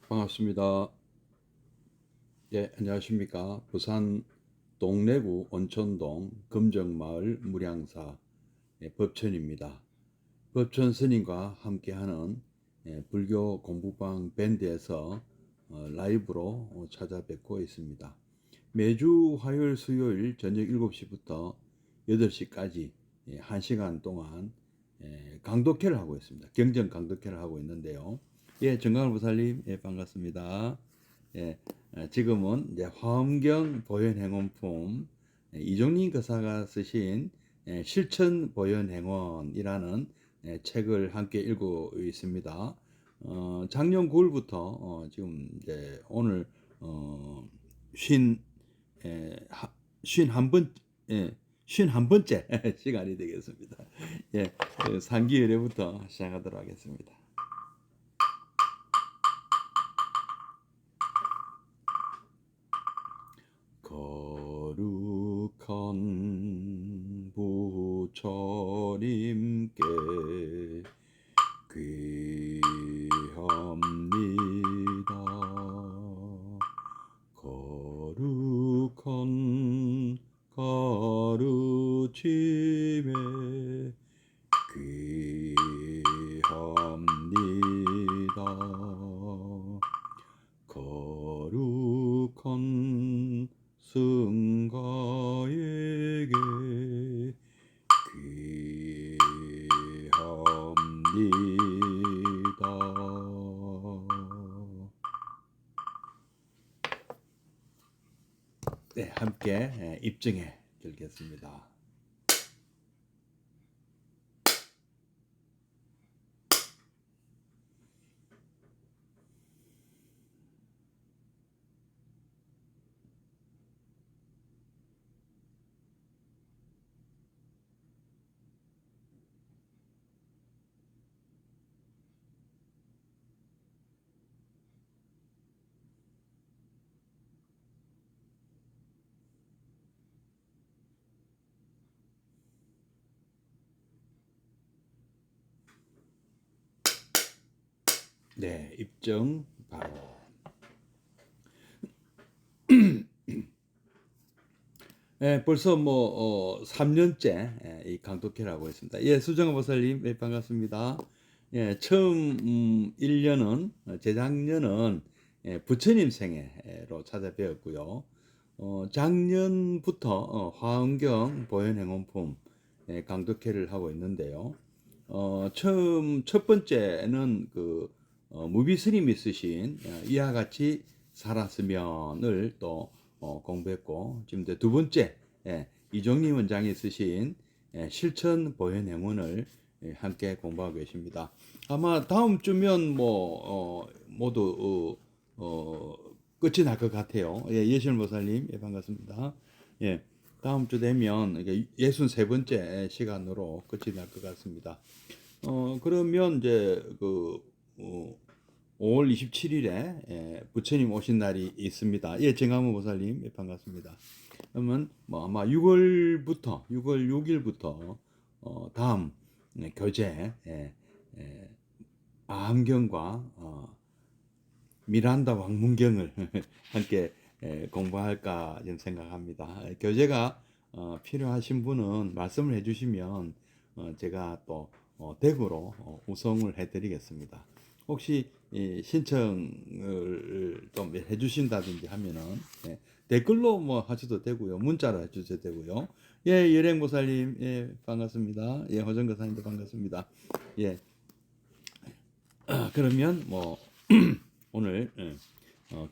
반갑습니다. 예, 안녕하십니까. 부산 동래구 온천동 금정마을 무량사 법천입니다. 법천 스님과 함께하는 불교 공부방 밴드에서 라이브로 찾아뵙고 있습니다. 매주 화요일 수요일 저녁 7시부터 8시까지 1시간 동안 강독회를 하고 있습니다. 경전 강독회를 하고 있는데요. 예, 정강불사님, 예, 반갑습니다. 예, 지금은 이제 화엄경 보현행원품 이종림 거사가 쓰신 실천 보현행원이라는 책을 함께 읽고 있습니다. 작년 9월부터 지금 이제 오늘 쉰, 쉰한 번, 쉰 한 번째 시간이 되겠습니다. 예, 상기열애부터 시작하도록 하겠습니다. 거룩한 부처님께 귀합니다. 거룩한 가르침에 귀합니다. 거룩한 승가에게 귀합니다. 네, 함께 입증해 드리겠습니다. 네, 입증 바로. 벌써 3년째 이 강독회를 하고 있습니다. 예, 수정호 보살님, 네, 반갑습니다. 예, 처음 1년은 재작년은 부처님 생애로 찾아뵈었고요. 작년부터 화엄경 보현행원품 강독회를 하고 있는데요. 처음 첫 번째는 무비 스님이 쓰신 이와 같이 살았으면을 또 공부했고, 지금 이제 두 번째 이종림 원장이 쓰신 실천 보현행원을 함께 공부하고 계십니다. 아마 다음 주면 모두 끝이 날 것 같아요. 예, 예실모살님, 예, 반갑습니다. 예, 다음 주 되면 63번째 시간으로 끝이 날 것 같습니다. 그러면 이제 5월 27일에 부처님 오신 날이 있습니다. 예, 정강모 보살님, 예, 반갑습니다. 그러면 아마 6월 6일부터 다음 교재 암경과 미란다 왕문경을 함께 공부할까 좀 생각합니다. 교재가 필요하신 분은 말씀을 해주시면 제가 또 댁으로 우송을 해드리겠습니다. 혹시 신청을 좀 해주신다든지 하면은 댓글로 하셔도 되고요, 문자로 해주셔도 되고요. 예, 열행보살님, 예, 반갑습니다. 예, 호정거사님도 반갑습니다. 예, 그러면 오늘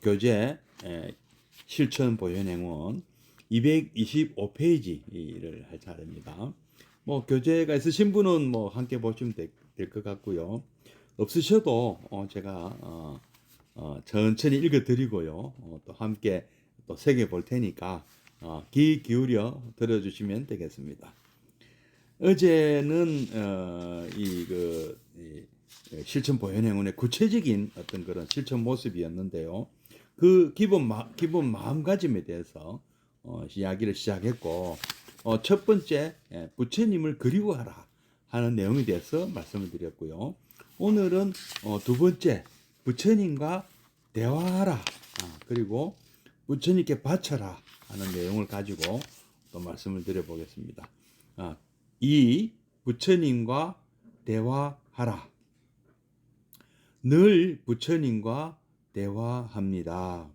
교재 실천 보현행원 225페이지를 할 차례입니다. 교재가 있으신 분은 함께 보시면 될 것 같고요. 없으셔도 제가 천천히 읽어드리고요. 또 함께 또 새겨 볼 테니까 귀 기울여 들어주시면 되겠습니다. 어제는 이 실천 보현행원의 구체적인 어떤 그런 실천 모습이었는데요. 그 기본 마음가짐에 대해서 이야기를 시작했고, 첫 번째 부처님을 그리워하라 하는 내용에 대해서 말씀을 드렸고요. 오늘은 두 번째 부처님과 대화하라. 그리고 부처님께 바쳐라 하는 내용을 가지고 또 말씀을 드려보겠습니다. 이 부처님과 대화하라. 늘 부처님과 대화합니다.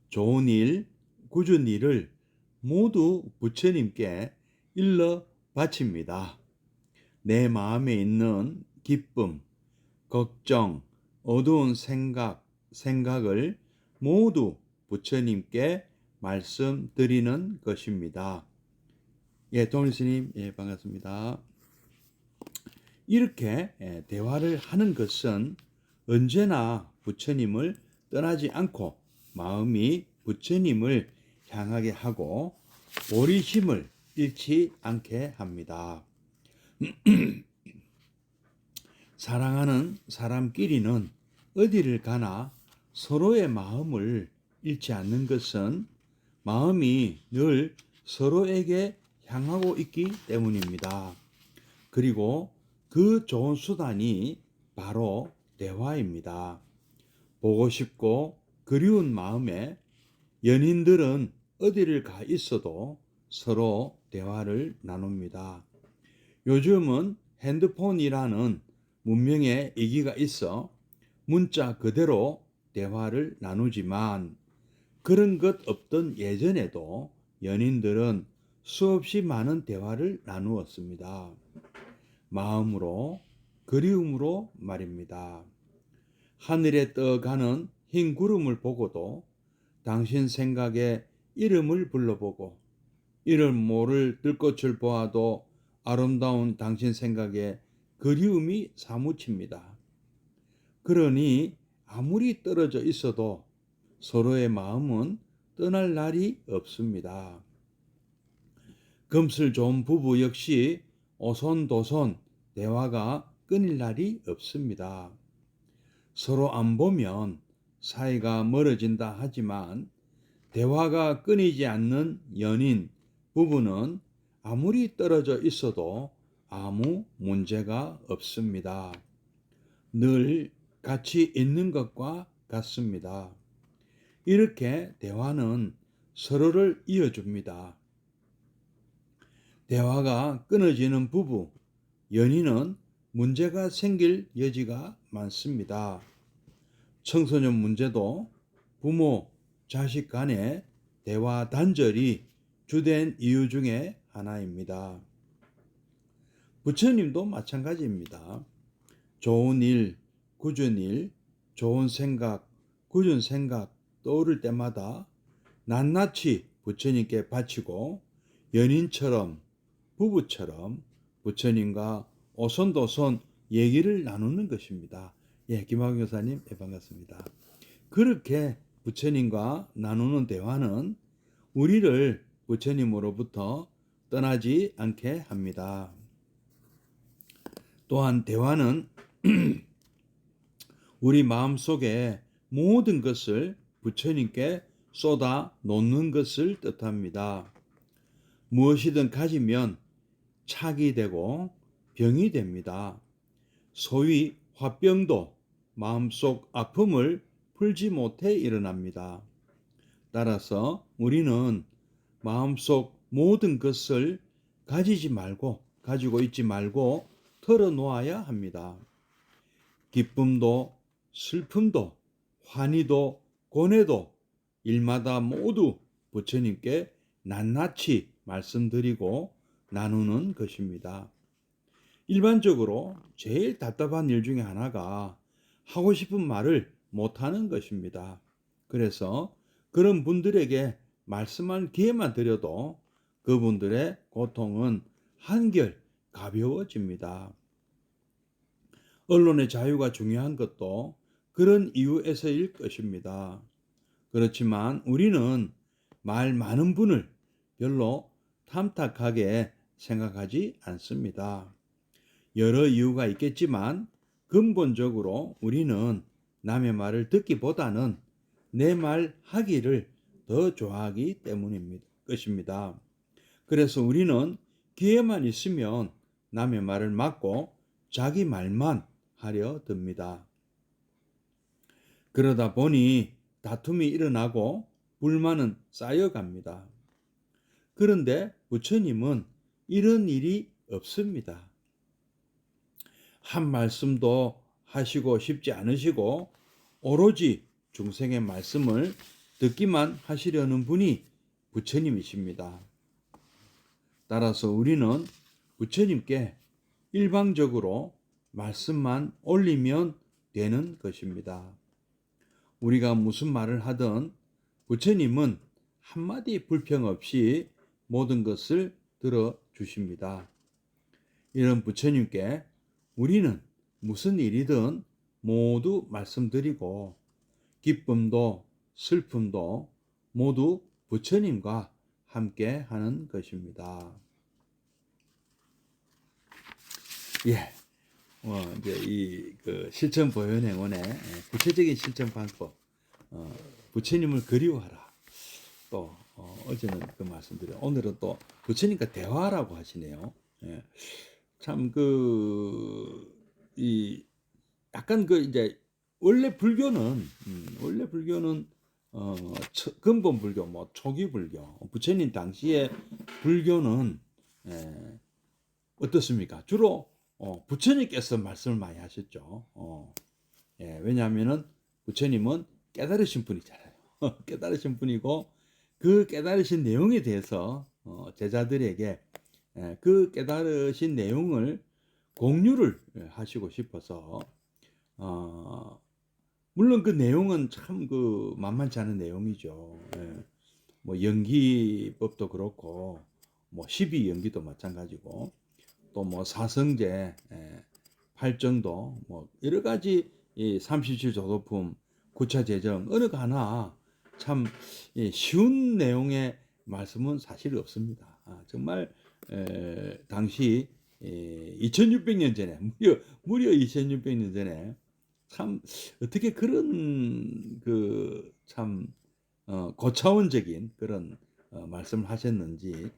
좋은 일, 굳은 일을 모두 부처님께 일러 바칩니다. 내 마음에 있는 기쁨, 걱정, 어두운 생각을 모두 부처님께 말씀드리는 것입니다. 예, 동일스님, 예, 반갑습니다. 이렇게 대화를 하는 것은 언제나 부처님을 떠나지 않고 마음이 부처님을 향하게 하고 보리심을 잃지 않게 합니다. 사랑하는 사람끼리는 어디를 가나 서로의 마음을 잃지 않는 것은 마음이 늘 서로에게 향하고 있기 때문입니다. 그리고 그 좋은 수단이 바로 대화입니다. 보고 싶고 그리운 마음에 연인들은 어디를 가 있어도 서로 대화를 나눕니다. 요즘은 핸드폰이라는 문명의 이기가 있어 문자 그대로 대화를 나누지만 그런 것 없던 예전에도 연인들은 수없이 많은 대화를 나누었습니다. 마음으로, 그리움으로 말입니다. 하늘에 떠가는 흰 구름을 보고도 당신 생각에 이름을 불러보고 이름 모를 들꽃을 보아도 아름다운 당신 생각에 그리움이 사무칩니다. 그러니 아무리 떨어져 있어도 서로의 마음은 떠날 날이 없습니다. 금슬 좋은 부부 역시 오손도손 대화가 끊일 날이 없습니다. 서로 안 보면 사이가 멀어진다 하지만 대화가 끊이지 않는 연인, 부부는 아무리 떨어져 있어도 아무 문제가 없습니다. 늘 같이 있는 것과 같습니다. 이렇게 대화는 서로를 이어줍니다. 대화가 끊어지는 부부, 연인은 문제가 생길 여지가 많습니다. 청소년 문제도 부모, 자식 간의 대화 단절이 주된 이유 중에 하나입니다. 부처님도 마찬가지입니다. 좋은 일, 굳은 일, 좋은 생각, 굳은 생각 떠오를 때마다 낱낱이 부처님께 바치고 연인처럼 부부처럼 부처님과 오손도손 얘기를 나누는 것입니다. 예, 김학용 교사님, 예, 반갑습니다. 그렇게 부처님과 나누는 대화는 우리를 부처님으로부터 떠나지 않게 합니다. 또한 대화는 우리 마음속에 모든 것을 부처님께 쏟아 놓는 것을 뜻합니다. 무엇이든 가지면 착이 되고 병이 됩니다. 소위 화병도 마음속 아픔을 풀지 못해 일어납니다. 따라서 우리는 마음속 모든 것을 가지고 있지 말고 털어놓아야 합니다. 기쁨도 슬픔도 환희도 고뇌도 일마다 모두 부처님께 낱낱이 말씀드리고 나누는 것입니다. 일반적으로 제일 답답한 일 중에 하나가 하고 싶은 말을 못하는 것입니다. 그래서 그런 분들에게 말씀할 기회만 드려도 그분들의 고통은 한결 가벼워집니다. 언론의 자유가 중요한 것도 그런 이유에서일 것입니다. 그렇지만 우리는 말 많은 분을 별로 탐탁하게 생각하지 않습니다. 여러 이유가 있겠지만 근본적으로 우리는 남의 말을 듣기보다는 내 말 하기를 더 좋아하기 때문인 것입니다. 그래서 우리는 기회만 있으면 남의 말을 막고 자기 말만 하려 듭니다. 그러다 보니 다툼이 일어나고 불만은 쌓여갑니다. 그런데 부처님은 이런 일이 없습니다. 한 말씀도 하시고 싶지 않으시고 오로지 중생의 말씀을 듣기만 하시려는 분이 부처님이십니다. 따라서 우리는 부처님께 일방적으로 말씀만 올리면 되는 것입니다. 우리가 무슨 말을 하든 부처님은 한마디 불평 없이 모든 것을 들어주십니다. 이런 부처님께 우리는 무슨 일이든 모두 말씀드리고 기쁨도 슬픔도 모두 부처님과 함께 하는 것입니다. 예. 이제 이 실천 보현 행원의 구체적인 실천 방법, 부처님을 그리워하라. 또 어제는 그 말씀드려. 오늘은 또 부처님과 대화라고 하시네요. 예. 참 이 약간 이제 원래 불교는 근본 불교, 뭐 초기 불교, 부처님 당시의 불교는 어떻습니까? 주로 부처님께서 말씀을 많이 하셨죠. 예, 왜냐하면은 부처님은 깨달으신 분이잖아요. 깨달으신 분이고 그 깨달으신 내용에 대해서 제자들에게 그 깨달으신 내용을 공유를 하시고 싶어서 물론 그 내용은 참 만만치 않은 내용이죠. 예. 뭐 연기법도 그렇고 뭐 12연기도 마찬가지고 또 뭐 사성제, 팔정도 뭐 여러 가지 이 37조도품, 구차재정 어느 거 하나 참 쉬운 내용의 말씀은 사실 없습니다. 정말 당시 2600년 전에 무려 2600년 전에 참 어떻게 그런 참 고차원적인 그런 말씀을 하셨는지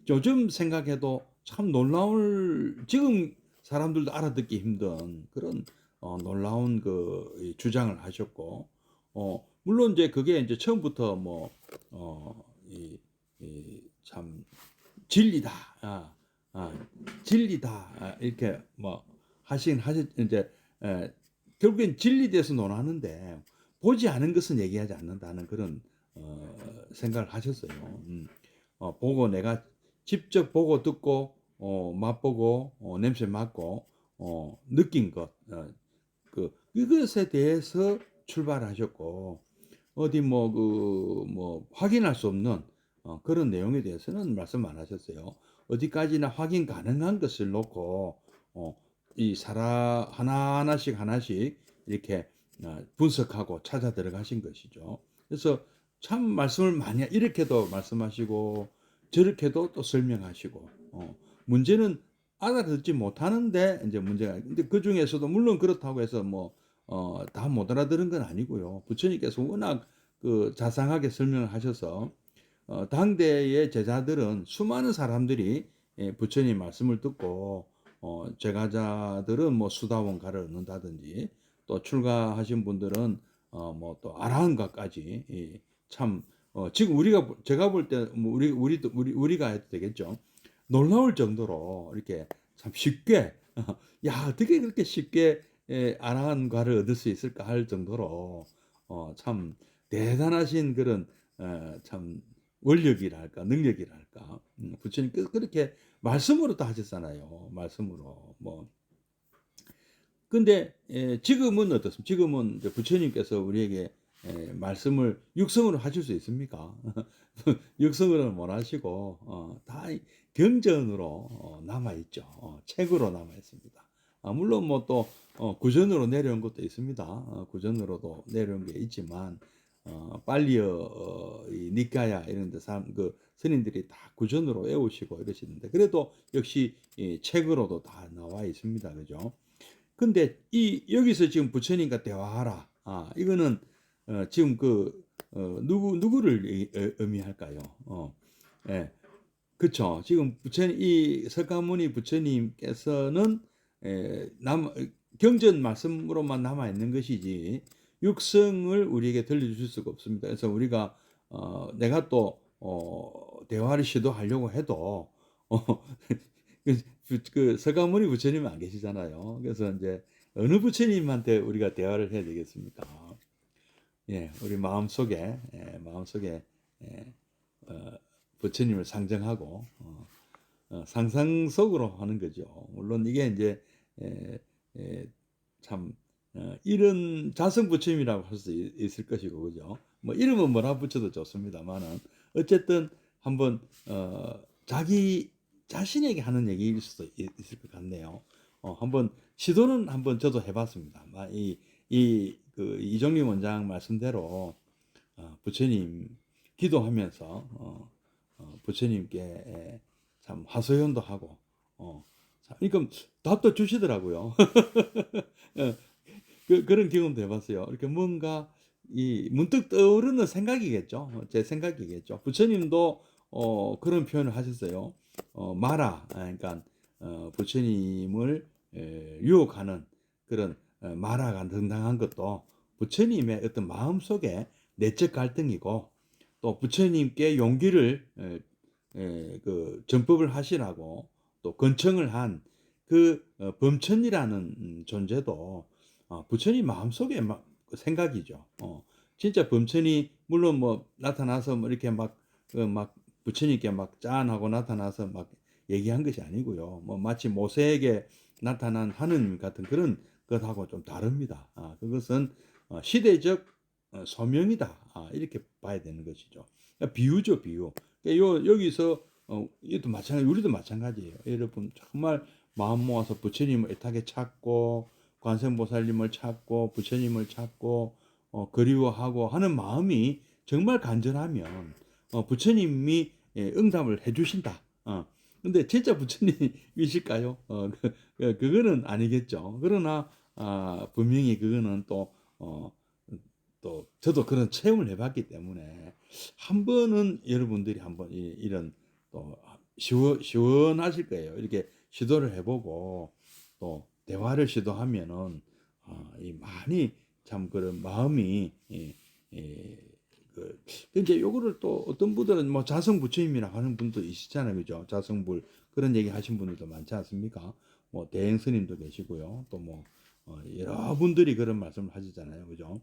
요즘 생각해도 참 놀라울, 지금 사람들도 알아듣기 힘든 그런 놀라운 주장을 하셨고 물론 이제 그게 이제 처음부터 참 진리다, 진리다 이렇게 하신 이제 결국엔 진리에 대해서 논하는데 보지 않은 것은 얘기하지 않는다는 그런 생각을 하셨어요. 보고 내가 직접 보고 듣고 맛보고 냄새 맡고 느낀 것 이것에 대해서 출발하셨고 어디 확인할 수 없는 그런 내용에 대해서는 말씀 안 하셨어요. 어디까지나 확인 가능한 것을 놓고 이 하나씩 이렇게 분석하고 찾아 들어가신 것이죠. 그래서 참 말씀을 많이 이렇게도 말씀하시고 저렇게도 또 설명하시고 문제는 알아듣지 못하는데 이제 문제가 근데 그 중에서도 물론 그렇다고 해서 다 못 알아들은 건 아니고요. 부처님께서 워낙 자상하게 설명을 하셔서 당대의 제자들은 수많은 사람들이 부처님 말씀을 듣고 제가자들은 뭐 수다원 가를 얻는다든지 또 출가하신 분들은 또 아라한가까지 참 지금 제가 볼 때 우리가 해도 되겠죠. 놀라울 정도로 이렇게 참 쉽게 야 어떻게 그렇게 쉽게 아라한과를 얻을 수 있을까 할 정도로 참 대단하신 그런 참 원력이랄까 능력이랄까 부처님께서 그렇게 말씀으로 다 하셨잖아요. 말씀으로 근데 지금은 어떻습니까? 지금은 이제 부처님께서 우리에게 말씀을 육성으로 하실 수 있습니까? 육성으로는 못 하시고 다 경전으로 남아 있죠. 책으로 남아 있습니다. 물론 또 구전으로 내려온 것도 있습니다. 구전으로도 내려온 게 있지만 빨리어 이 니까야 이런 데 스님들이 다 구전으로 외우시고 이러시는데 그래도 역시 책으로도 다 나와 있습니다. 그죠? 근데 여기서 지금 부처님과 대화하라. 이거는 지금 누구를 의미할까요? 예. 그쵸. 지금 이 석가모니 부처님께서는 경전 말씀으로만 남아 있는 것이지 육성을 우리에게 들려주실 수가 없습니다. 그래서 우리가 내가 또 대화를 시도하려고 해도 그 서가모니 부처님은 안 계시잖아요. 그래서 이제 어느 부처님한테 우리가 대화를 해야 되겠습니까? 예, 우리 마음속에 예, 어, 부처님을 상정하고 상상 속으로 하는 거죠. 물론 이게 이제 에, 에, 참 이런 자성 부처님이라고 할 수 있을 것이고 그죠. 뭐 이름은 뭐라 붙여도 좋습니다만은 어쨌든 한번 자기 자신에게 하는 얘기일 수도 있을 것 같네요. 한번 시도는 한번 저도 해봤습니다. 그 이종림 원장 말씀대로 부처님 기도하면서 부처님께 참 하소연도 하고 그러니까 답도 주시더라고요. 예, 그런 경험도 해봤어요. 이렇게 뭔가 이 문득 떠오르는 생각이겠죠. 제 생각이겠죠. 부처님도 그런 표현을 하셨어요. 마라, 그러니까 부처님을 유혹하는 그런 마라가 등장한 것도 부처님의 어떤 마음속에 내적 갈등이고 또 부처님께 용기를 그 전법을 하시라고 또 건청을 한 그 범천이라는 존재도 부처님 마음속에 막 생각이죠. 진짜 범천이 물론 뭐 나타나서 뭐 이렇게 막 부처님께 막 짠하고 나타나서 막 얘기한 것이 아니고요. 뭐 마치 모세에게 나타난 하느님 같은 그런 것하고 좀 다릅니다. 그것은 시대적 소명이다. 이렇게 봐야 되는 것이죠. 그러니까 비유죠, 비유. 그러니까 여기서 이것도 마찬가지, 우리도 마찬가지예요. 여러분 정말 마음 모아서 부처님을 애타게 찾고 관세음보살님을 찾고 부처님을 찾고 그리워하고 하는 마음이 정말 간절하면 부처님이 응답을 해주신다. 근데 진짜 부처님이실까요? 그거는 아니겠죠. 그러나 분명히 그거는 또 저도 그런 체험을 해봤기 때문에 한 번은 여러분들이 한번 이런 또 시원하실 거예요. 이렇게 시도를 해보고 또 대화를 시도하면은 이 많이 참 그런 마음이 그 이제 요거를 또 어떤 분들은 뭐 자성 부처님이라 하는 분도 있잖아요, 그죠? 자성불 그런 얘기 하신 분들도 많지 않습니까? 뭐 대행 스님도 계시고요, 또 뭐 여러 분들이 그런 말씀을 하시잖아요, 그죠?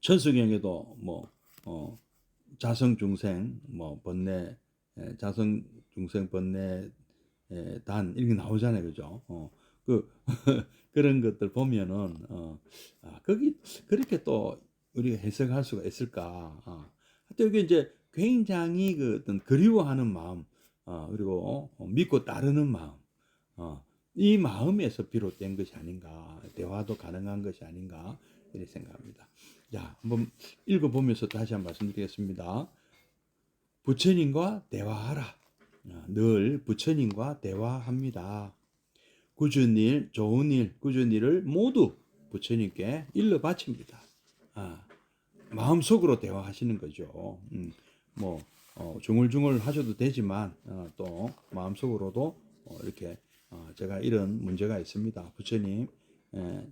천수경에도 뭐 자성 중생 뭐 번뇌 자성 중생 번뇌 단 이렇게 나오잖아요, 그죠? 그 그런 것들 보면은 거기 그렇게 또 우리가 해석할 수가 있을까? 하여튼 이게 이제 굉장히 그 어떤 그리워하는 마음, 그리고 믿고 따르는 마음, 이 마음에서 비롯된 것이 아닌가, 대화도 가능한 것이 아닌가 이렇게 생각합니다. 자, 한번 읽어보면서 다시 한번 말씀드리겠습니다. 부처님과 대화하라. 늘 부처님과 대화합니다. 굳은 일, 좋은 일, 굳은 일을 모두 부처님께 일러 바칩니다. 마음속으로 대화하시는 거죠. 뭐 중얼중얼 하셔도 되지만 또 마음속으로도 이렇게 제가 이런 문제가 있습니다. 부처님,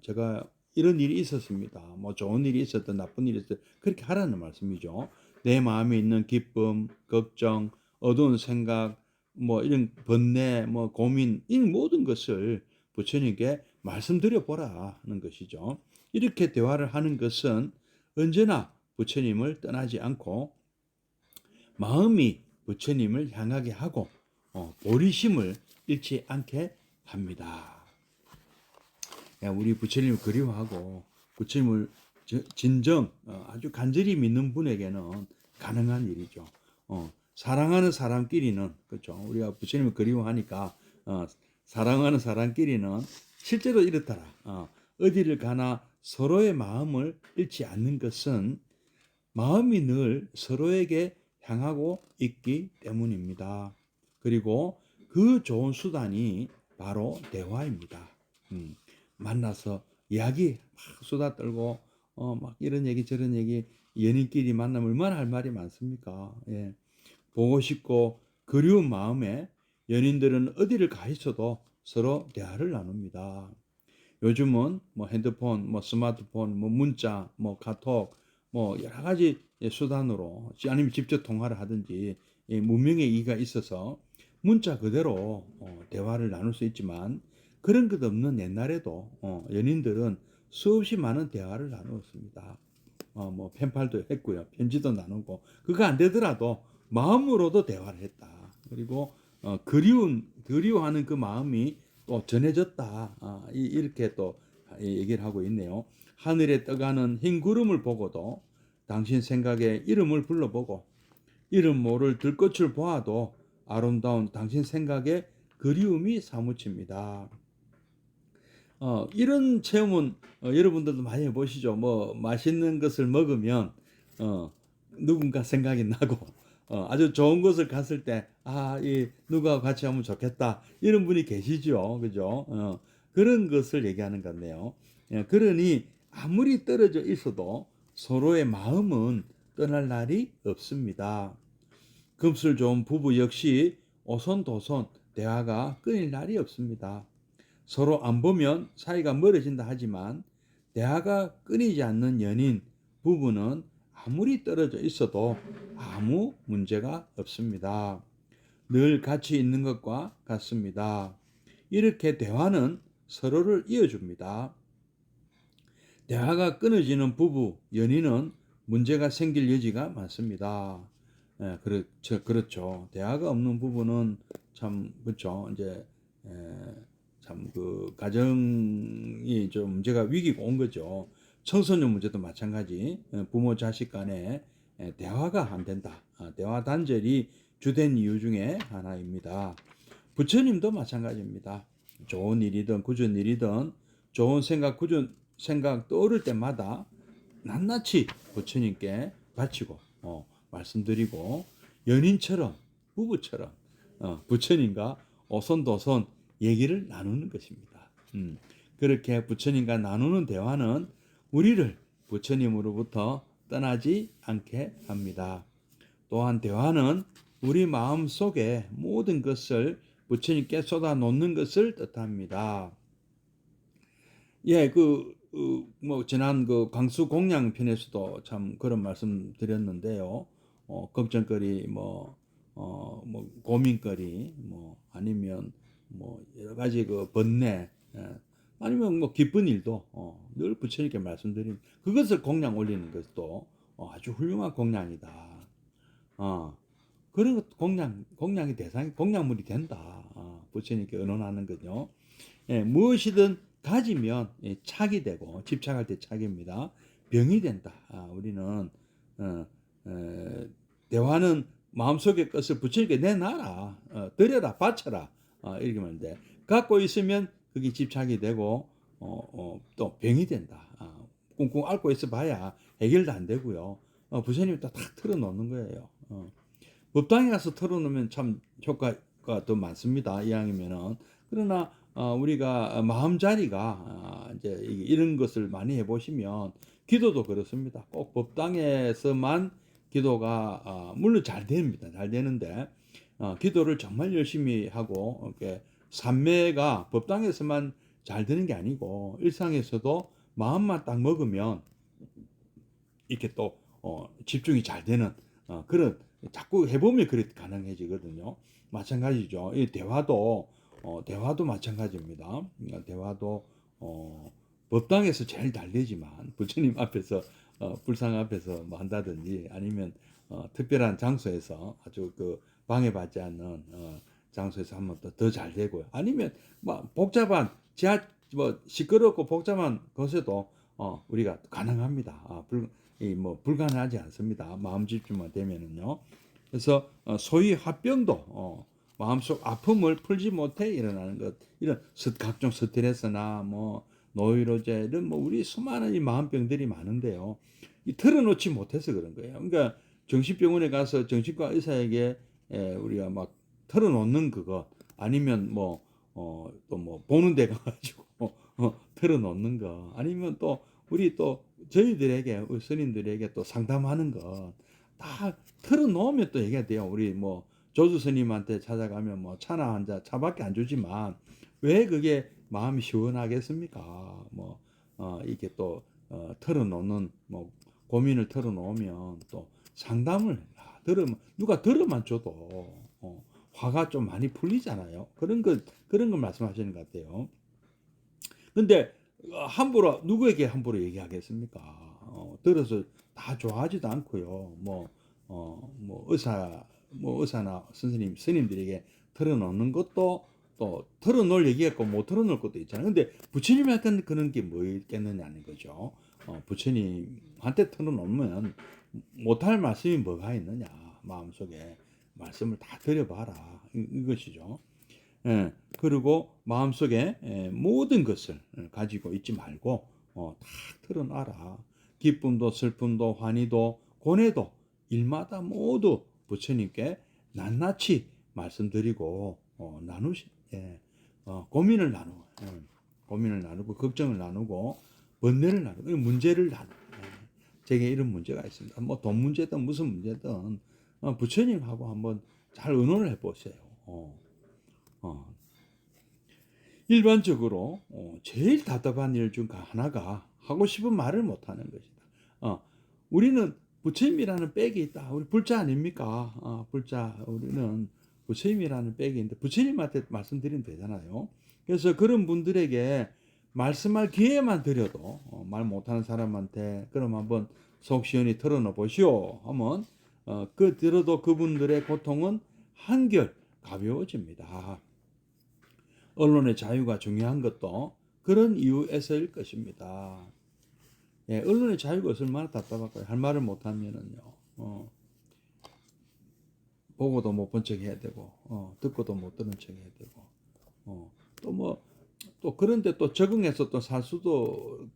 제가 이런 일이 있었습니다. 뭐 좋은 일이 있었든 나쁜 일이 있었든 그렇게 하라는 말씀이죠. 내 마음에 있는 기쁨, 걱정, 어두운 생각, 뭐 이런 번뇌, 뭐 고민, 이 모든 것을 부처님께 말씀드려 보라는 것이죠. 이렇게 대화를 하는 것은 언제나 부처님을 떠나지 않고 마음이 부처님을 향하게 하고 보리심을 잃지 않게 합니다. 우리 부처님을 그리워하고 부처님을 진정 아주 간절히 믿는 분에게는 가능한 일이죠. 사랑하는 사람끼리는 그렇죠. 우리가 부처님을 그리워하니까 사랑하는 사람끼리는 실제로 이렇더라. 어디를 가나 서로의 마음을 잃지 않는 것은 마음이 늘 서로에게 향하고 있기 때문입니다. 그리고 그 좋은 수단이 바로 대화입니다. 만나서 이야기 막 수다 떨고 막 이런 얘기 저런 얘기 연인끼리 만나면 얼마나 할 말이 많습니까? 예. 보고 싶고 그리운 마음에 연인들은 어디를 가 있어도 서로 대화를 나눕니다. 요즘은 뭐 핸드폰, 뭐 스마트폰, 뭐 문자, 뭐 카톡, 뭐 여러 가지 수단으로 아니면 직접 통화를 하든지 문명의 이가 있어서 문자 그대로 대화를 나눌 수 있지만 그런 것 없는 옛날에도 연인들은 수없이 많은 대화를 나누었습니다. 뭐 펜팔도 했고요. 편지도 나누고 그거 안 되더라도 마음으로도 대화를 했다. 그리고 그리워하는 그 마음이 또 전해졌다. 이렇게 또 얘기를 하고 있네요. 하늘에 떠가는 흰 구름을 보고도 당신 생각에 이름을 불러보고 이름 모를 들꽃을 보아도 아름다운 당신 생각에 그리움이 사무칩니다. 이런 체험은 여러분들도 많이 해보시죠. 뭐 맛있는 것을 먹으면 누군가 생각이 나고 아주 좋은 곳을 갔을 때 이 누가 같이 하면 좋겠다 이런 분이 계시죠. 그죠? 그런 것을 얘기하는 건데요. 그러니 아무리 떨어져 있어도 서로의 마음은 떠날 날이 없습니다. 금술 좋은 부부 역시 오손도손 대화가 끊일 날이 없습니다. 서로 안 보면 사이가 멀어진다 하지만 대화가 끊이지 않는 연인, 부부는 아무리 떨어져 있어도 아무 문제가 없습니다. 늘 같이 있는 것과 같습니다. 이렇게 대화는 서로를 이어줍니다. 대화가 끊어지는 부부, 연인은 문제가 생길 여지가 많습니다. 그렇죠. 대화가 없는 부부는 참, 그렇죠. 이제, 참, 가정이 좀 문제가 위기가 온 거죠. 청소년 문제도 마찬가지. 부모 자식 간에 대화가 안 된다. 대화 단절이 주된 이유 중에 하나입니다. 부처님도 마찬가지입니다. 좋은 일이든 굳은 일이든 좋은 생각, 굳은 생각 떠오를 때마다 낱낱이 부처님께 바치고 말씀드리고 연인처럼 부부처럼 부처님과 오손도손 얘기를 나누는 것입니다. 그렇게 부처님과 나누는 대화는 우리를 부처님으로부터 떠나지 않게 합니다. 또한 대화는 우리 마음 속에 모든 것을 부처님께 쏟아 놓는 것을 뜻합니다. 예, 뭐, 지난 광수 공양 편에서도 참 그런 말씀 드렸는데요. 걱정거리, 뭐, 고민거리, 뭐, 아니면 뭐, 여러 가지 번뇌, 아니면 뭐, 기쁜 일도, 늘 부처님께 말씀드린, 그것을 공양 올리는 것도 아주 훌륭한 공양이다. 그런 것 공양의 대상이 공양물이 된다. 부처님께 의논하는 거죠. 예, 무엇이든 가지면 착이 되고 집착할 때 착입니다. 병이 된다. 우리는 대화는 마음속의 것을 부처님께 내놔라. 드려라, 바쳐라. 이렇게 말하는데 갖고 있으면 그게 집착이 되고 또 병이 된다. 꽁꽁 앓고 있어 봐야 해결도 안 되고요. 부처님이 딱 털어놓는 거예요. 법당에 가서 털어놓으면 참 효과가 더 많습니다. 이왕이면은. 그러나 우리가 마음자리가 이제 이런 것을 많이 해보시면 기도도 그렇습니다. 꼭 법당에서만 기도가 물론 잘 됩니다. 잘 되는데 기도를 정말 열심히 하고 이렇게 삼매가 법당에서만 잘 되는 게 아니고 일상에서도 마음만 딱 먹으면 이렇게 또 집중이 잘 되는 그런 자꾸 해보면 그렇게 가능해지거든요. 마찬가지죠. 이 대화도 마찬가지입니다. 대화도 법당에서 제일 잘 되지만 부처님 앞에서 불상 앞에서 뭐 한다든지 아니면 특별한 장소에서 아주 방해받지 않는 장소에서 하면 더 잘 되고요. 아니면 뭐 복잡한 뭐 시끄럽고 복잡한 곳에도 우리가 가능합니다. 뭐 불가능하지 않습니다. 마음 집중만 되면은요. 그래서 소위 화병도 마음속 아픔을 풀지 못해 일어나는 것, 이런 각종 스트레스나 뭐 노이로제 이런 뭐 우리 수많은 이 마음병들이 많은데요. 이 털어놓지 못해서 그런 거예요. 그러니까 정신병원에 가서 정신과 의사에게 우리가 막 털어놓는 그거 아니면 뭐 또 뭐 보는 데 가가지고 털어놓는 거 아니면 또 우리 또 저희들에게 우리 스님들에게 또 상담하는 거 다 털어놓으면 또 얘기가 돼요. 우리 뭐 조주 스님한테 찾아가면 뭐 차나 한 잔 차밖에 안 주지만 왜 그게 마음이 시원하겠습니까? 이게 또 털어놓는 고민을 털어놓으면 또 상담을 누가 들어만 줘도 화가 좀 많이 풀리잖아요. 그런 걸 말씀하시는 것 같아요. 근데 누구에게 함부로 얘기하겠습니까? 들어서 다 좋아하지도 않고요. 의사나 스님들에게 털어놓는 것도 또 털어놓을 얘기가 있고 못 털어놓을 것도 있잖아요. 근데 부처님한테는 그런 게 뭐 있겠느냐는 거죠. 부처님한테 털어놓으면 못할 말씀이 뭐가 있느냐. 마음속에 말씀을 다 드려봐라. 이것이죠. 예, 그리고 마음속에 모든 것을 가지고 있지 말고 다 털어놔라. 기쁨도 슬픔도 환희도 고뇌도 일마다 모두 부처님께 낱낱이 말씀드리고 고민을 고민을 나누고 걱정을 나누고 번뇌를 나누고 문제를 나누고 제게 이런 문제가 있습니다. 돈 문제든 무슨 문제든 부처님하고 한번 잘 의논을 해보세요. 일반적으로 제일 답답한 일 중 하나가 하고 싶은 말을 못하는 것이다. 우리는 부처님이라는 백이 있다. 우리 불자 아닙니까? 불자 우리는 부처님이라는 백이 있는데 부처님한테 말씀드리면 되잖아요. 그래서 그런 분들에게 말씀할 기회만 드려도 말 못하는 사람한테 그럼 한번 속 시원히 털어놓아 보시오 하면 들어도 그분들의 고통은 한결 가벼워집니다. 언론의 자유가 중요한 것도 그런 이유에서일 것입니다. 언론의 자유가 얼마나 답답할까요? 할 말을 못하면은요, 보고도 못 본 척 해야 되고, 듣고도 못 들은 척 해야 되고, 또 그런데 또 적응해서 또 살 수도,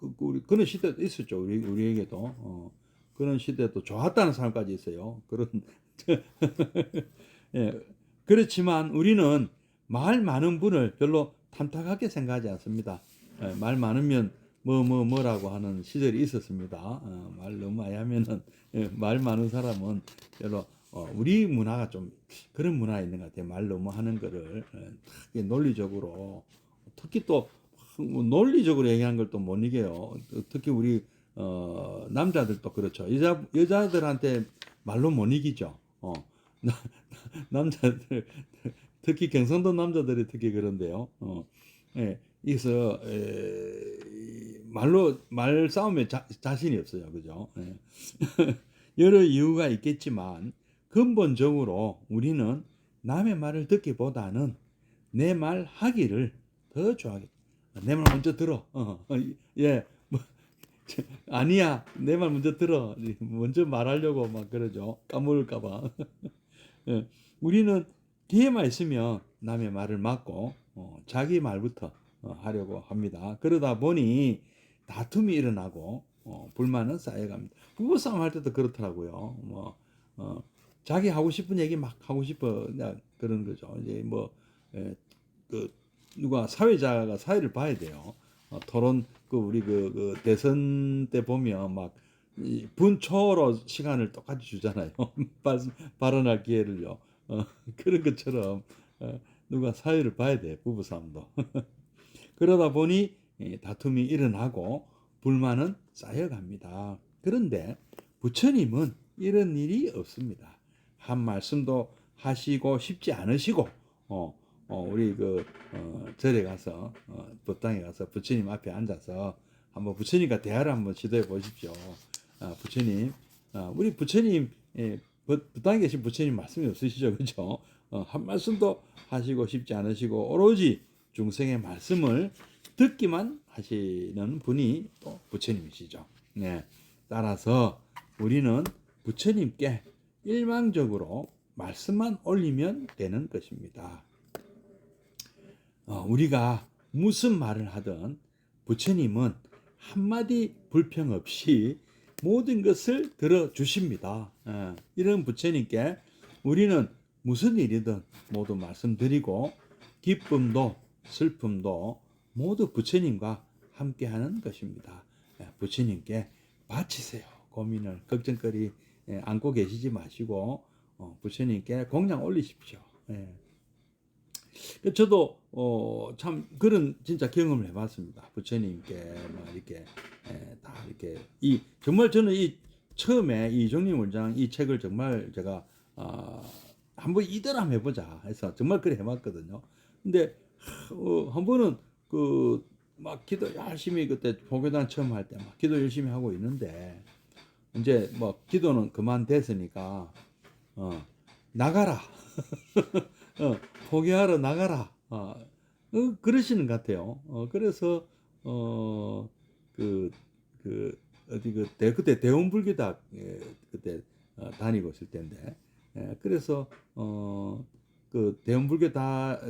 그런 시대도 있었죠. 우리에게도. 그런 시대도 좋았다는 사람까지 있어요. 예, 그렇지만 우리는 말 많은 분을 별로 탐탁하게 생각하지 않습니다. 말 많으면 뭐라고 하는 시절이 있었습니다. 말 너무 많이 하면은 말 많은 사람은 별로 우리 문화가 좀 그런 문화가 있는 것 같아요. 말 너무 하는 거를 논리적으로 특히 또 논리적으로 얘기하는 걸 또 못 이겨요. 특히 우리 남자들도 그렇죠. 여자들한테 말로 못 이기죠. 남자들 특히 경상도 남자들이 특히 그런데요. 그래서 말 싸움에 자신이 없어요. 그죠? 여러 이유가 있겠지만 근본적으로 우리는 남의 말을 듣기보다는 내 말 하기를 더 좋아하게. 내 말 먼저 들어. 아니야, 내 말 먼저 들어. 먼저 말하려고 막 그러죠. 까먹을까봐. 우리는 기회만 있으면 남의 말을 막고 자기 말부터 하려고 합니다. 그러다 보니 다툼이 일어나고 불만은 쌓여갑니다. 부부싸움 할 때도 그렇더라고요. 자기 하고 싶은 얘기 막 하고 싶어 그런 거죠. 이제 누가 사회자가 사회를 봐야 돼요. 토론 우리 대선 때 보면 막 분초로 시간을 똑같이 주잖아요. 발언할 기회를요. 그런 것처럼 누가 사회를 봐야 돼. 부부싸움도. 그러다 보니 다툼이 일어나고 불만은 쌓여갑니다. 그런데 부처님은 이런 일이 없습니다. 한 말씀도 하시고 싶지 않으시고 우리 절에 가서 법당에 가서 부처님 앞에 앉아서 한번 부처님과 대화를 한번 시도해 보십시오. 부처님, 우리 부처님 법당에 계신 부처님 말씀이 없으시죠, 그렇죠? 한 말씀도 하시고 싶지 않으시고 오로지 중생의 말씀을 듣기만 하시는 분이 또 부처님이시죠. 네, 따라서 우리는 부처님께 일방적으로 말씀만 올리면 되는 것입니다. 우리가 무슨 말을 하든 부처님은 한마디 불평 없이 모든 것을 들어주십니다. 이런 부처님께 우리는 무슨 일이든 모두 말씀드리고 기쁨도 슬픔도 모두 부처님과 함께하는 것입니다. 부처님께 바치세요. 고민을 걱정거리 안고 계시지 마시고 부처님께 공양 올리십시오. 저도 참 그런 진짜 경험을 해봤습니다. 부처님께 막 이렇게 다 이렇게 이 정말 저는 이 처음에 이 이종림 원장 이 책을 정말 제가 한번 이대로 한번 해보자 해서 정말 그래 해봤거든요. 근데 한 번은 그 막 기도 열심히 그때 보교단 처음 할 때 막 기도 열심히 하고 있는데 이제 뭐 기도는 그만됐으니까 나가라. 포기하러 나가라. 그러시는 것 같아요. 그래서 그 어디 그때 대원불교대 그때 다니고 있을 때인데, 그래서 그 대원불교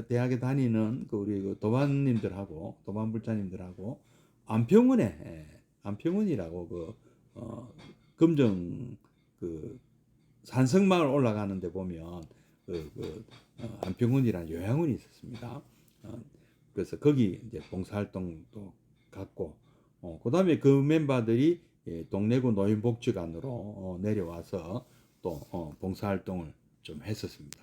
대학에 다니는 그 우리 그 도반불자님들하고 안평원이라고 금정 그 산성마을 올라가는데 보면 안평원이라는 요양원이 있었습니다. 그래서 거기 이제 봉사활동도 갔고, 그다음에 그 멤버들이 동래구 노인복지관으로 내려와서 또 봉사활동을 좀 했었습니다.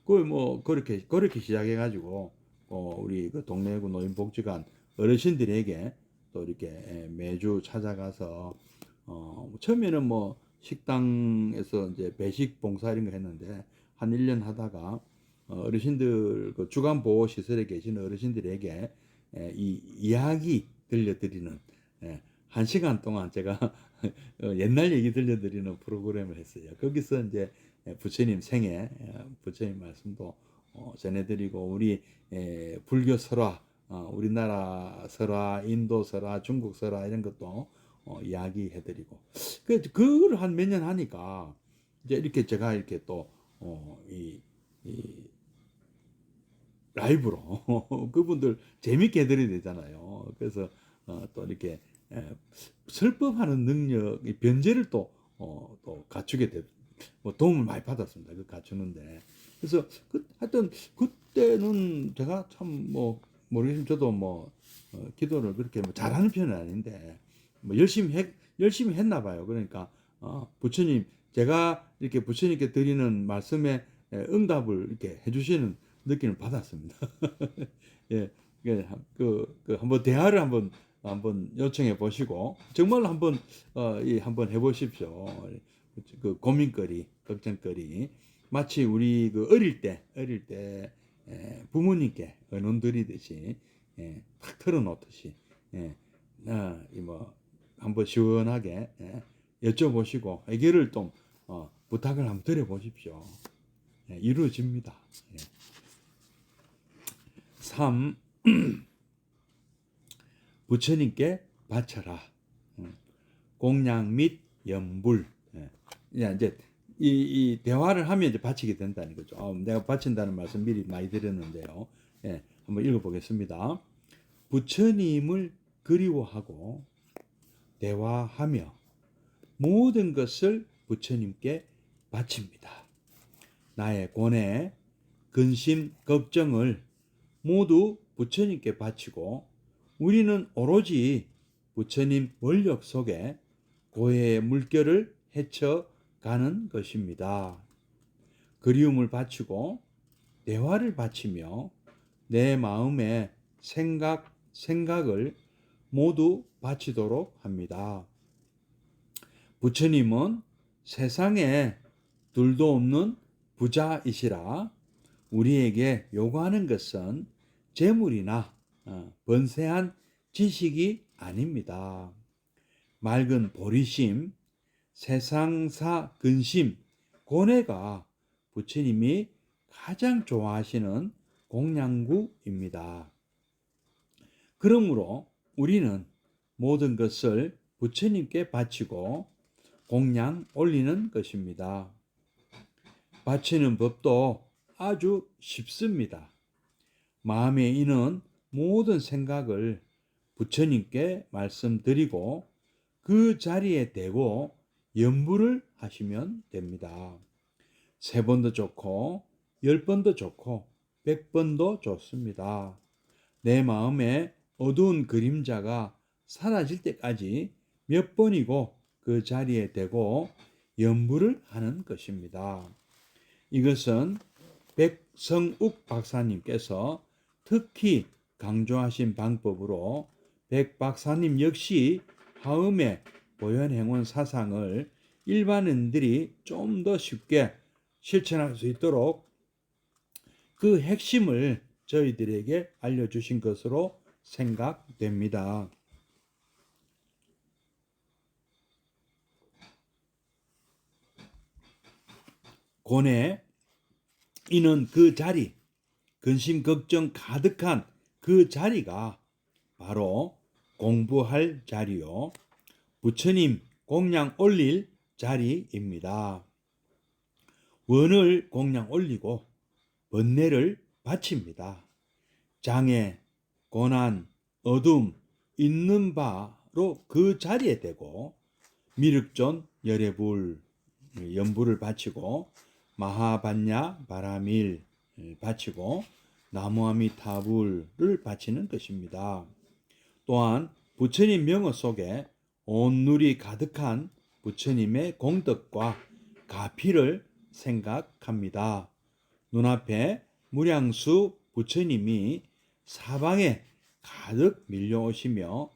그걸 뭐 그렇게 시작해가지고 우리 그 동래구 노인복지관 어르신들에게 또 이렇게 매주 찾아가서 처음에는 뭐 식당에서 이제 배식 봉사 이런 거 했는데 한 1년 하다가 어르신들 그 주간 보호 시설에 계시는 어르신들에게 이 이야기 들려드리는 1시간 동안 제가 옛날 얘기 들려드리는 프로그램을 했어요. 거기서 이제 부처님 생애, 부처님 말씀도 전해드리고 우리 불교 설화, 우리나라 설화, 인도 설화, 중국 설화 이런 것도 이야기해드리고 그걸 한 몇 년 하니까 이제 이렇게 제가 이렇게 또 이 라이브로 그분들 재밌게 해드려야 되잖아요. 그래서 또 이렇게 설법하는 능력, 변제를 또 갖추게 뭐 도움을 많이 받았습니다. 그 갖추는데. 그래서 하여튼 그때는 제가 참 뭐 모르겠지만 저도 뭐 기도를 그렇게 뭐 잘하는 편은 아닌데 뭐 열심히 했나 봐요. 그러니까 부처님 제가 이렇게 부처님께 드리는 말씀에 응답을 이렇게 해주시는 느낌을 받았습니다. 예, 한번 대화를 한번 요청해 보시고 정말 한번 해보십시오. 그 고민거리, 걱정거리 마치 우리 그 어릴 때 부모님께 의논 드리듯이 탁 털어놓듯이 뭐 한번 시원하게 여쭤보시고 해결을 좀 부탁을 한번 드려보십시오. 이루어집니다. 3. 부처님께 바쳐라. 공양 및 연불. 이제 이 대화를 하면 이제 바치게 된다는 거죠. 내가 바친다는 말씀 미리 많이 드렸는데요. 한번 읽어보겠습니다. 부처님을 그리워하고 대화하며 모든 것을 부처님께 바칩니다. 나의 고뇌, 근심, 걱정을 모두 부처님께 바치고 우리는 오로지 부처님 원력 속에 고해의 물결을 헤쳐가는 것입니다. 그리움을 바치고 대화를 바치며 내 마음의 생각을 모두 바치도록 합니다. 부처님은 세상에 둘도 없는 부자이시라 우리에게 요구하는 것은 재물이나 번세한 지식이 아닙니다. 맑은 보리심, 세상사 근심, 고뇌가 부처님이 가장 좋아하시는 공양구입니다. 그러므로 우리는 모든 것을 부처님께 바치고 공양 올리는 것입니다. 바치는 법도 아주 쉽습니다. 마음에 있는 모든 생각을 부처님께 말씀드리고 그 자리에 대고 연부를 하시면 됩니다. 3번도 좋고 10번도 좋고 100번도 좋습니다. 내 마음에 어두운 그림자가 사라질 때까지 몇 번이고 그 자리에 대고 연부를 하는 것입니다. 이것은 백성욱 박사님께서 특히 강조하신 방법으로 백 박사님 역시 화엄의 보현행원 사상을 일반인들이 좀 더 쉽게 실천할 수 있도록 그 핵심을 저희들에게 알려주신 것으로 생각됩니다. 고뇌 이는 그 자리, 근심 걱정 가득한 그 자리가 바로 공부할 자리요, 부처님 공양 올릴 자리입니다. 원을 공양 올리고 번뇌를 바칩니다. 장애, 고난, 어둠 있는 바로 그 자리에 대고 미륵존 열애불 연불을 바치고 마하반야 바라밀 바치고 나무아미타불을 바치는 것입니다. 또한 부처님 명어 속에 온누리 가득한 부처님의 공덕과 가피를 생각합니다. 눈앞에 무량수 부처님이 사방에 가득 밀려오시며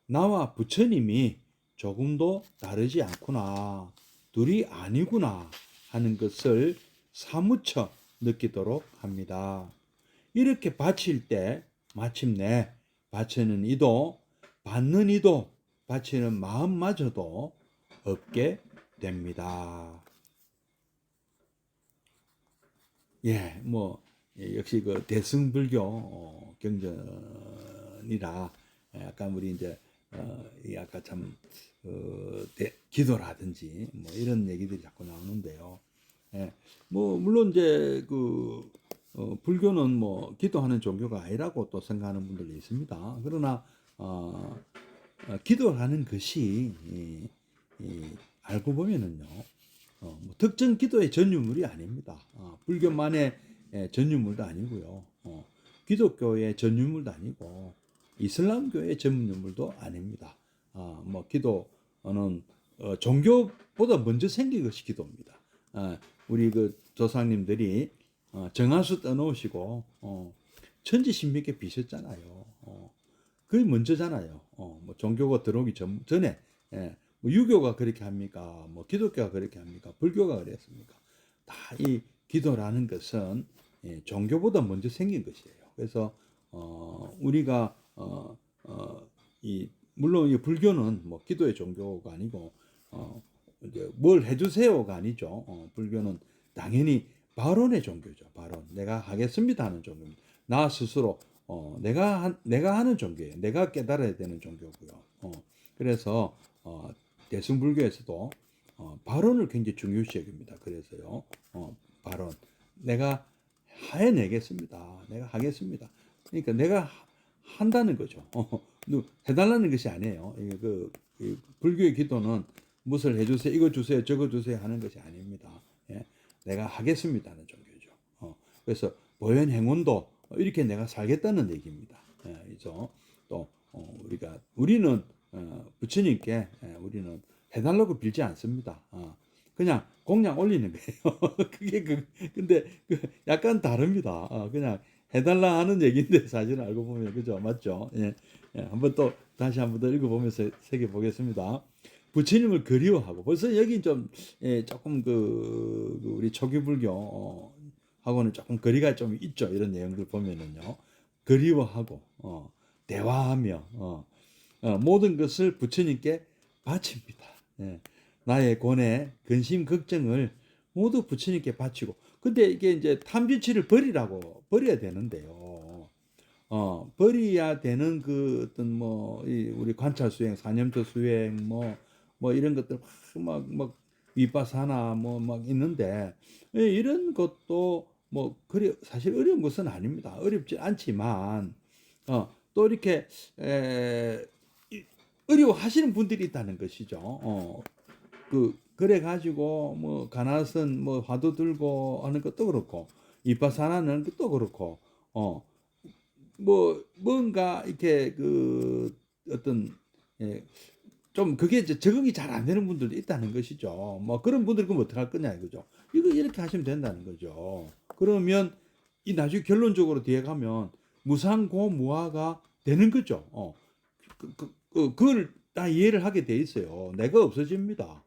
나와 부처님이 조금도 다르지 않구나, 둘이 아니구나 하는 것을 사무쳐 느끼도록 합니다. 이렇게 바칠 때 마침내 바치는 이도 받는 이도 바치는 마음마저도 없게 됩니다. 예, 역시 그 대승불교 경전이라 약간 우리 이제 아까 참 기도라든지 뭐 이런 얘기들이 자꾸 나오는데요. 예, 물론 이제 그 불교는 뭐 기도하는 종교가 아니라고 또 생각하는 분들도 있습니다. 그러나 기도하는 것이 알고 보면은요, 특정 기도의 전유물이 아닙니다. 불교만의 전유물도 아니고요, 기독교의 전유물도 아니고 이슬람교의 전유물도 아닙니다. 기도는 종교보다 먼저 생긴 것이 기도입니다. 우리 그 조상님들이 정화수 떠놓으시고 천지신명께 비셨잖아요. 그게 먼저잖아요. 종교가 들어오기 전에 유교가 그렇게 합니까? 기독교가 그렇게 합니까? 불교가 그랬습니까? 다 이 기도라는 것은 종교보다 먼저 생긴 것이에요. 그래서 우리가 물론 이 불교는 기도의 종교가 아니고 이제 뭘 해주세요가 아니죠. 불교는 당연히 발언의 종교죠. 발언. 내가 하겠습니다 하는 종교입니다. 나 스스로 내가 하는 종교예요. 내가 깨달아야 되는 종교고요. 그래서 대승불교에서도 발언을 굉장히 중요시 여깁니다. 그래서요, 발언. 내가 해내겠습니다. 내가 하겠습니다. 그러니까 내가 한다는 거죠. 해달라는 것이 아니에요. 불교의 기도는 무엇을 해주세요, 이거 주세요, 저거 주세요 하는 것이 아닙니다. 예? 내가 하겠습니다는 종교죠. 그래서 보현행원도 이렇게 내가 살겠다는 얘기입니다. 예, 그래서 또 우리는 부처님께 우리는 해달라고 빌지 않습니다. 그냥 공양 올리는 거예요. 근데 약간 다릅니다. 그냥 해달라 하는 얘기인데 사실 알고 보면 그죠, 맞죠? 예, 다시 한번 더 읽어보면서 새겨 보겠습니다. 부처님을 그리워하고 벌써 여기 좀 조금 우리 초기불교 하고는 조금 거리가 좀 있죠. 이런 내용들 보면은요, 그리워하고 대화하며 모든 것을 부처님께 바칩니다. 예. 나의 고뇌, 근심, 걱정을 모두 부처님께 바치고, 근데 이게 이제 탐진치를 버려야 되는데요. 버려야 되는 그 어떤 우리 관찰 수행, 사념토 수행, 이런 것들 막 위파사나 막 있는데, 이런 것도 그리 사실 어려운 것은 아닙니다. 어렵지 않지만 또 이렇게 어려워하시는 분들이 있다는 것이죠. 그래 가지고 가나선 화두 들고 하는 것도 그렇고 위파사나는 것도 그렇고 뭔가 이렇게 어떤 좀 그게 이제 적응이 잘 안 되는 분들도 있다는 것이죠. 뭐 그런 분들 그럼 어떡할 거냐 이거죠. 이거 이렇게 하시면 된다는 거죠. 그러면 이 나중에 결론적으로 뒤에 가면 무상고무화가 되는 거죠. 그걸 다 이해를 하게 돼 있어요. 내가 없어집니다.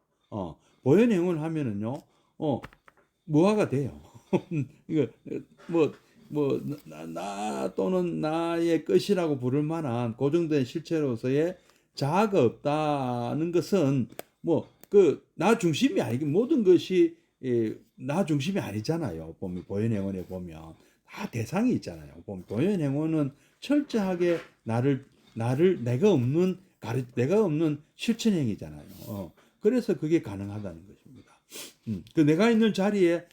보현행을 하면은요, 무화가 돼요. 이거 나 또는 나의 것이라고 부를 만한 고정된 실체로서의 자아가 없다는 것은 뭐 그 나 중심이 아니기 모든 것이 나 중심이 아니잖아요. 보면 보현행원에 보면 다 대상이 있잖아요. 보면 보현행원은 철저하게 나를 내가 없는 실천행위잖아요. 그래서 그게 가능하다는 것입니다. 그 내가 있는 자리에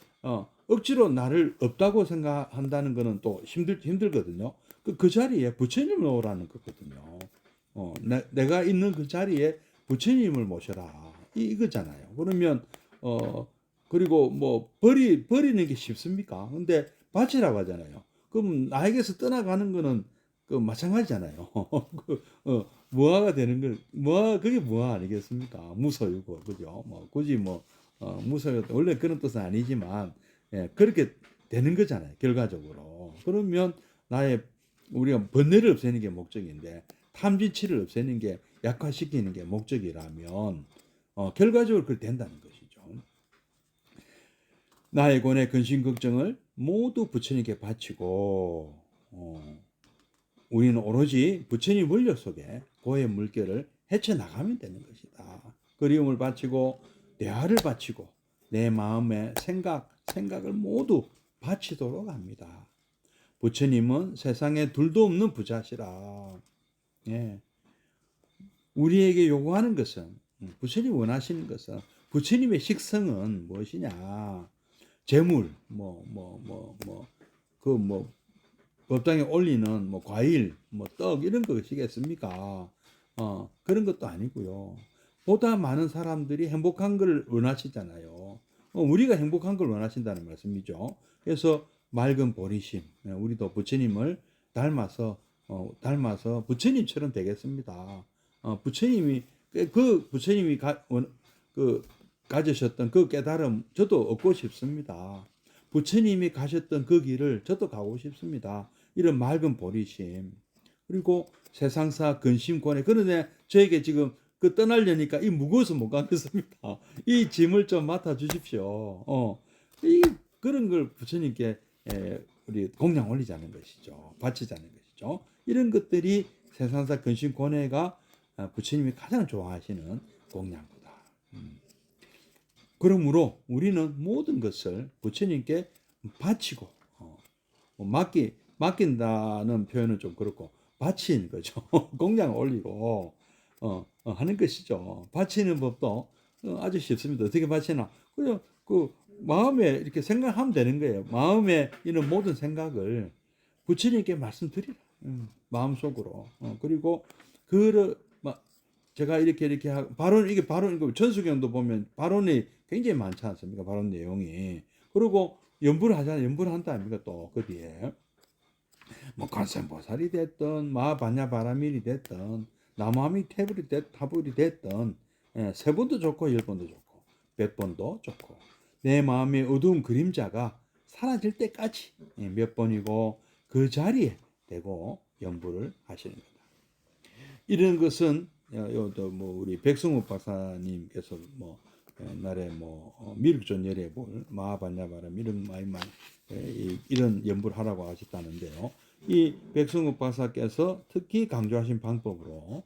억지로 나를 없다고 생각한다는 거는 또 힘들거든요. 그 자리에 부처님을 놓으라는 거거든요. 내가 있는 그 자리에 부처님을 모셔라. 이거잖아요. 그러면, 그리고 뭐, 버리는 게 쉽습니까? 근데 바치라고 하잖아요. 그럼 나에게서 떠나가는 거는 그 마찬가지잖아요. 무아가 되는 걸, 그게 무아 아니겠습니까? 무소유고, 그죠? 뭐, 굳이 뭐, 무소유, 원래 그런 뜻은 아니지만, 예, 그렇게 되는 거잖아요. 결과적으로. 그러면 우리가 번뇌를 없애는 게 목적인데, 탐진치를 없애는 게, 약화시키는 게 목적이라면, 결과적으로 그렇게 된다는 것이죠. 나의 고뇌 근심 걱정을 모두 부처님께 바치고, 우리는 오로지 부처님 원력 속에 고의 물결을 헤쳐나가면 되는 것이다. 그리움을 바치고 대화를 바치고 내 마음의 생각을 모두 바치도록 합니다. 부처님은 세상에 둘도 없는 부자시라. 예. 우리에게 요구하는 것은 부처님이 원하시는 것은 부처님의 식성은 무엇이냐? 재물, 법당에 올리는 뭐 과일, 뭐 떡 이런 것이겠습니까? 그런 것도 아니고요. 보다 많은 사람들이 행복한 걸 원하시잖아요. 우리가 행복한 걸 원하신다는 말씀이죠. 그래서 맑은 보리심, 우리도 부처님을 닮아서 부처님처럼 되겠습니다. 부처님이 부처님이 가지셨던 그 깨달음 저도 얻고 싶습니다. 부처님이 가셨던 그 길을 저도 가고 싶습니다. 이런 맑은 보리심. 그리고 세상사 근심권에 그런데 저에게 지금 떠나려니까 이 무거워서 못 가겠습니다. 이 짐을 좀 맡아 주십시오. 그런 걸 부처님께 우리 공양 올리자는 것이죠. 바치자는 것이죠. 이런 것들이 세상사 근심권회가 부처님이 가장 좋아하시는 공양구다. 그러므로 우리는 모든 것을 부처님께 바치고 맡긴다는 표현은 좀 그렇고 바치는 거죠. 공양을 올리고 하는 것이죠. 바치는 법도 아주 쉽습니다. 어떻게 바치나? 그냥 그 마음에 이렇게 생각하면 되는 거예요. 마음에 있는 모든 생각을 부처님께 말씀드리라. 마음속으로. 그리고 제가 이렇게 발언 이게 전수경도 보면 발언이 굉장히 많지 않습니까? 발언 내용이. 그리고 연부를 한다 아닙니까? 또 그 뒤에 뭐 관세음보살이 됐든 마하반야바라밀이 됐든 나무아미 타불이 됐든 세 번도 좋고 10번도 좋고 100번도 좋고 내 마음의 어두운 그림자가 사라질 때까지 몇 번이고 그 자리에 대고 연부를 하시는 거다. 이런 것은 뭐 우리 백승욱 박사님께서 뭐 옛날에 미륵존 열애볼 마하반야바람 이런 연부를 하라고 하셨다는데요. 이 백승욱 박사께서 특히 강조하신 방법으로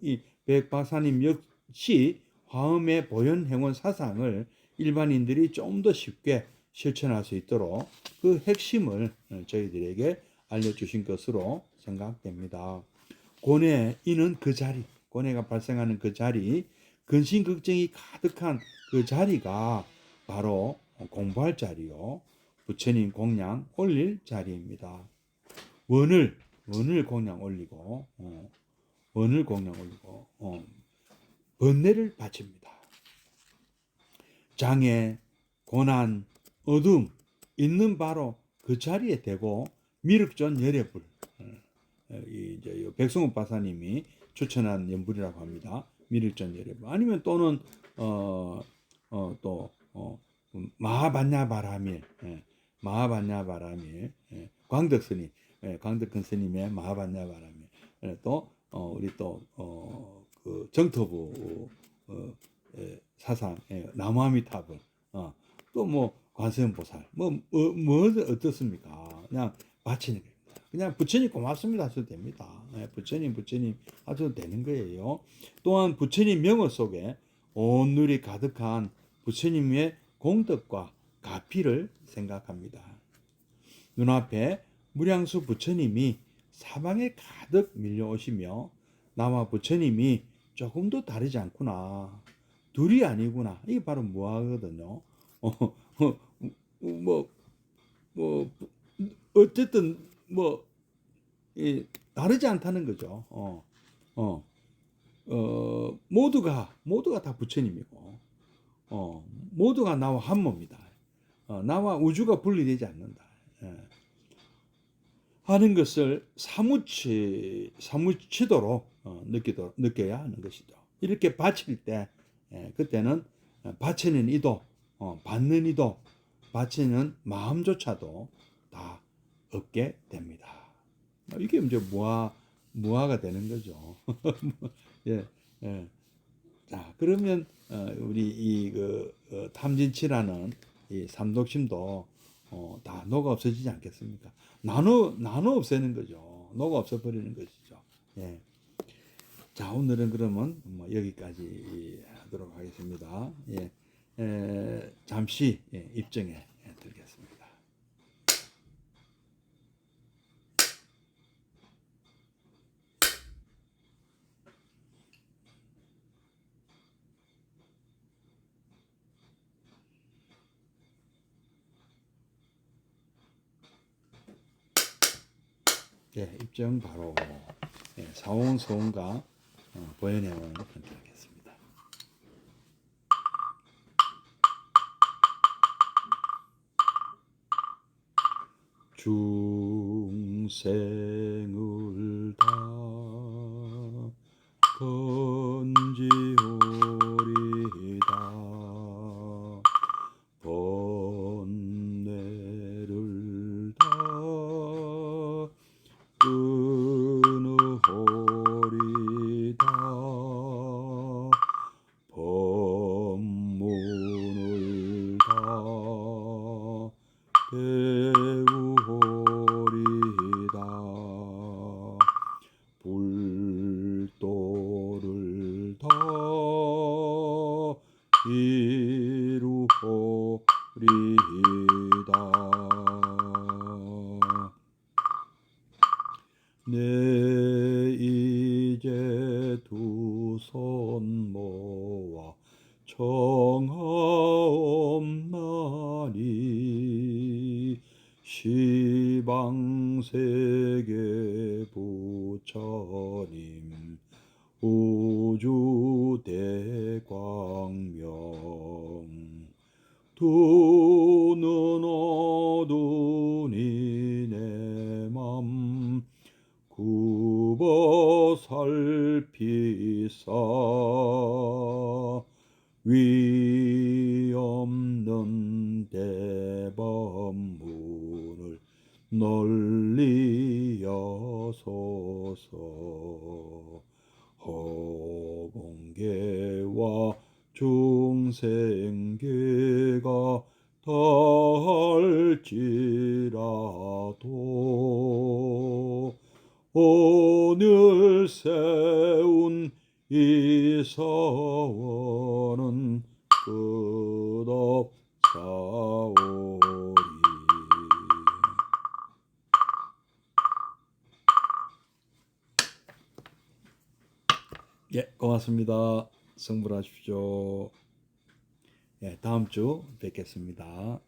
이 백 박사님 역시 화엄의 보현행원 사상을 일반인들이 좀 더 쉽게 실천할 수 있도록 그 핵심을 저희들에게 알려주신 것으로 생각됩니다. 고뇌 이는 그 자리, 고뇌가 발생하는 그 자리, 근심 걱정이 가득한 그 자리가 바로 공부할 자리요. 부처님 공양 올릴 자리입니다. 원을 공양 올리고 번뇌를 바칩니다. 장애, 고난, 어둠 있는 바로 그 자리에 대고 미륵존 열애불 이제 백승욱 박사님이 추천한 염불이라고 합니다. 밀일전 열애불. 아니면 또는 마하반야바라밀, 마하반야바라밀, 광덕스님, 광덕근 스님의 마하반야바라밀. 또 우리 그 정토부 사상, 나무아미타불, 또 뭐 관세음보살, 뭐 어떻습니까? 그냥 바치는 거예요. 그냥 부처님 고맙습니다 하셔도 됩니다. 부처님 하셔도 되는 거예요. 또한 부처님 명어 속에 온누리 가득한 부처님의 공덕과 가피를 생각합니다. 눈앞에 무량수 부처님이 사방에 가득 밀려오시며 나와 부처님이 조금도 다르지 않구나. 둘이 아니구나. 이게 바로 무아거든요. 뭐, 어쨌든 다르지 않다는 거죠. 모두가 다 부처님이고, 모두가 나와 한 몸이다. 나와 우주가 분리되지 않는다. 하는 것을 사무치도록 느껴야 하는 것이죠. 이렇게 바칠 때, 그때는 바치는 이도, 받는 이도, 바치는 마음조차도 다 없게 됩니다. 이게 이제 무아가 되는 거죠. 예, 예. 자, 그러면 우리 탐진치라는 이 삼독심도 다 녹아 없어지지 않겠습니까? 나눠 없애는 거죠. 녹아 없애버리는 것이죠. 예. 자, 오늘은 그러면 여기까지 하도록 하겠습니다. 잠시 입정에 들겠습니다. 입정 바로 사원 소원과 보현회원을 선택하겠습니다. 중생을 다 건지오리다 번뇌를 다 끊으오리다 법문을 다 배우오리다 불도를 다 이루오리다 내 이제 두 손 모아 청하옵나니 시방세계 부처님 우주대광명 두 눈 어두니 내 맘 굽어 살피사 위 없는 대법문을 널리 여소서 허공계와 중생계가 닿을지라도 오늘 세운 이 서원은 끝없사오리. 고맙습니다. 성불하십시오. 다음 주 뵙겠습니다.